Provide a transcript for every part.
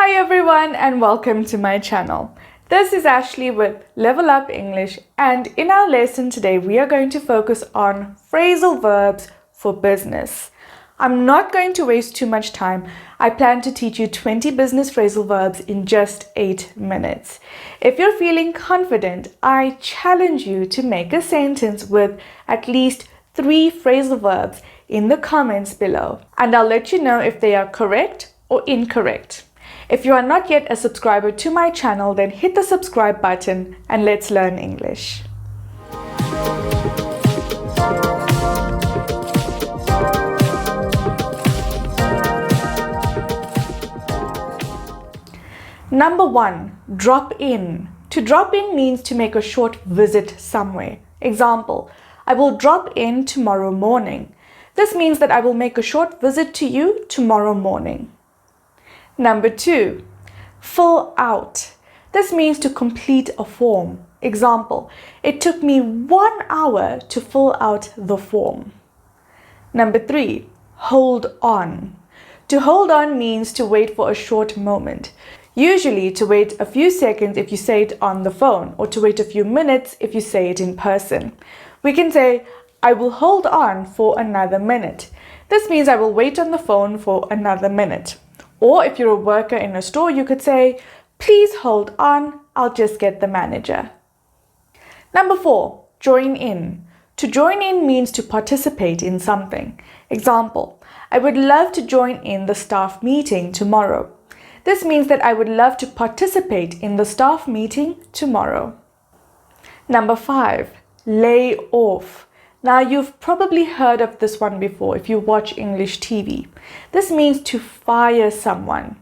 Hi everyone and welcome to my channel. This is Ashley with Level Up English, and in our lesson today we are going to focus on phrasal verbs for business. I'm not going to waste too much time. I plan to teach you 20 business phrasal verbs in just 8 minutes. If you're feeling confident, I challenge you to make a sentence with at least 3 phrasal verbs in the comments below, and I'll let you know if they are correct or incorrect. If you are not yet a subscriber to my channel, then hit the subscribe button and let's learn English. Number 1, drop in. To drop in means to make a short visit somewhere. Example, I will drop in tomorrow morning. This means that I will make a short visit to you tomorrow morning. Number 2, fill out. This means to complete a form. Example, it took me 1 hour to fill out the form. Number 3, hold on. To hold on means to wait for a short moment. Usually to wait a few seconds if you say it on the phone, or to wait a few minutes if you say it in person. We can say, I will hold on for another minute. This means I will wait on the phone for another minute. Or if you're a worker in a store, you could say, please hold on, I'll just get the manager. Number 4, join in. To join in means to participate in something. Example, I would love to join in the staff meeting tomorrow. This means that I would love to participate in the staff meeting tomorrow. Number 5, lay off. Now you've probably heard of this one before if you watch English TV. This means to fire someone.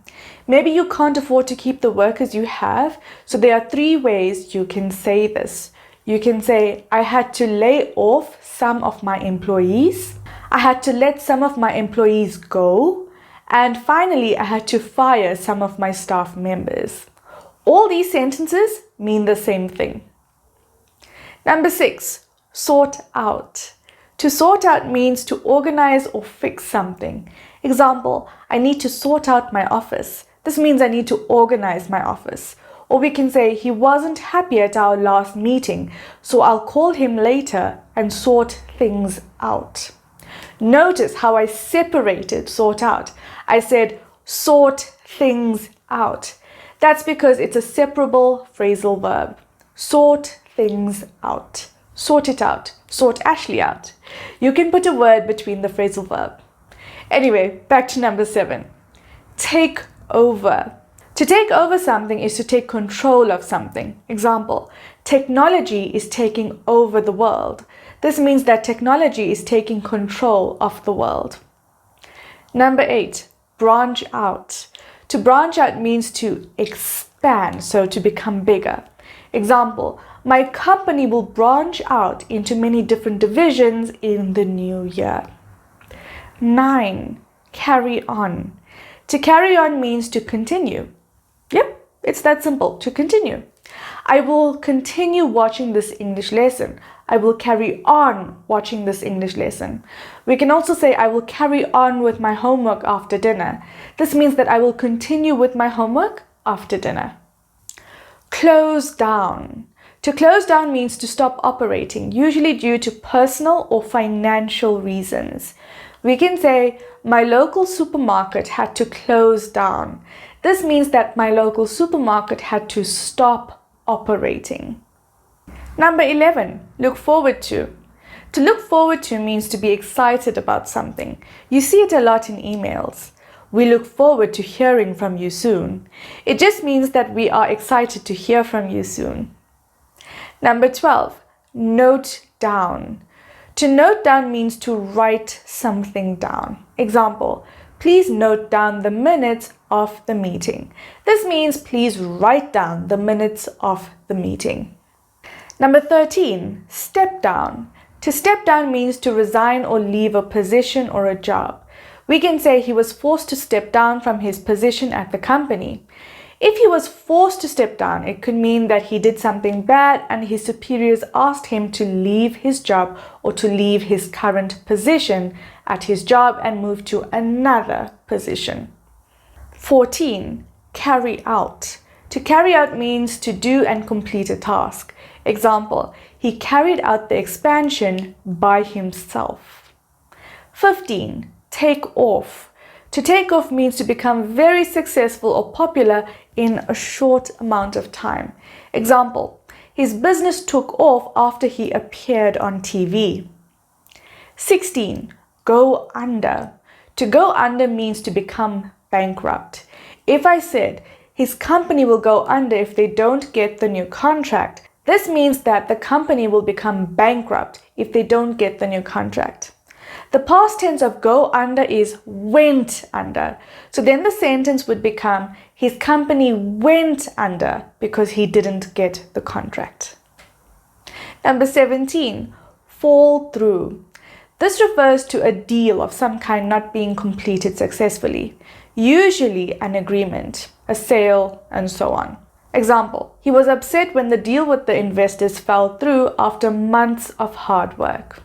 Maybe you can't afford to keep the workers you have, so there are 3 ways you can say this. You can say, I had to lay off some of my employees. I had to let some of my employees go. And finally, I had to fire some of my staff members. All these sentences mean the same thing. Number 6, sort out. To sort out means to organize or fix something. Example, I need to sort out my office. This means I need to organize my office. Or we can say, he wasn't happy at our last meeting, so I'll call him later and sort things out. Notice how I separated sort out. I said sort things out. That's because it's a separable phrasal verb. Sort things out. Sort it out. Sort Ashley out. You can put a word between the phrasal verb. Anyway, back to number 7. Take over. To take over something is to take control of something. Example, technology is taking over the world. This means that technology is taking control of the world. Number 8, branch out. To branch out means to expand, so to become bigger. Example, my company will branch out into many different divisions in the new year. 9, carry on. To carry on means to continue. Yep, it's that simple, to continue. I will continue watching this English lesson. I will carry on watching this English lesson. We can also say I will carry on with my homework after dinner. This means that I will continue with my homework after dinner. Close down. To close down means to stop operating, usually due to personal or financial reasons. We can say, my local supermarket had to close down. This means that my local supermarket had to stop operating. Number 11, look forward to. To look forward to means to be excited about something. You see it a lot in emails. We look forward to hearing from you soon. It just means that we are excited to hear from you soon. Number 12, note down. To note down means to write something down. Example, please note down the minutes of the meeting. This means please write down the minutes of the meeting. Number 13, step down. To step down means to resign or leave a position or a job. We can say he was forced to step down from his position at the company. If he was forced to step down, it could mean that he did something bad and his superiors asked him to leave his job or to leave his current position at his job and move to another position. 14. carry out. To carry out means to do and complete a task. Example, he carried out the expansion by himself. 15. Take off. To take off means to become very successful or popular in a short amount of time. Example, his business took off after he appeared on TV. 16. Go under. To go under means to become bankrupt. If I said, his company will go under if they don't get the new contract, this means that the company will become bankrupt if they don't get the new contract. The past tense of go under is went under. So then the sentence would become, his company went under because he didn't get the contract. Number 17, fall through. This refers to a deal of some kind not being completed successfully, usually an agreement, a sale, and so on. Example, he was upset when the deal with the investors fell through after months of hard work.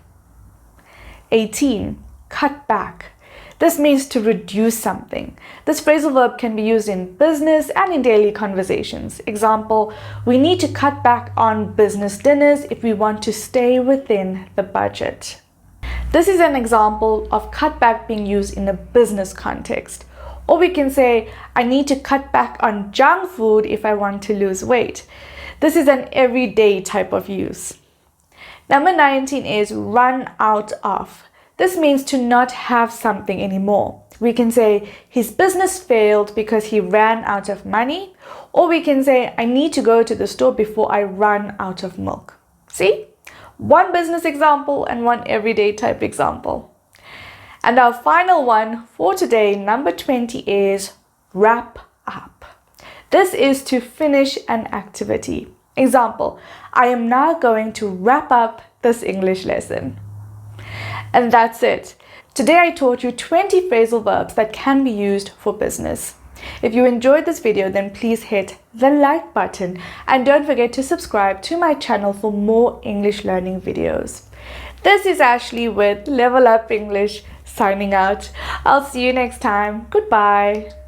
18. Cut back. This means to reduce something. This phrasal verb can be used in business and in daily conversations. Example, we need to cut back on business dinners if we want to stay within the budget. This is an example of cut back being used in a business context. Or we can say, I need to cut back on junk food if I want to lose weight. This is an everyday type of use. Number 19 is run out of. This means to not have something anymore. We can say his business failed because he ran out of money. Or we can say, I need to go to the store before I run out of milk. See? One business example and one everyday type example. And our final one for today, number 20, is wrap up. This is to finish an activity. Example, I am now going to wrap up this English lesson. And that's it. Today I taught you 20 phrasal verbs that can be used for business. If you enjoyed this video, then please hit the like button and don't forget to subscribe to my channel for more English learning videos. This is Ashley with Level Up English signing out. I'll see you next time. Goodbye.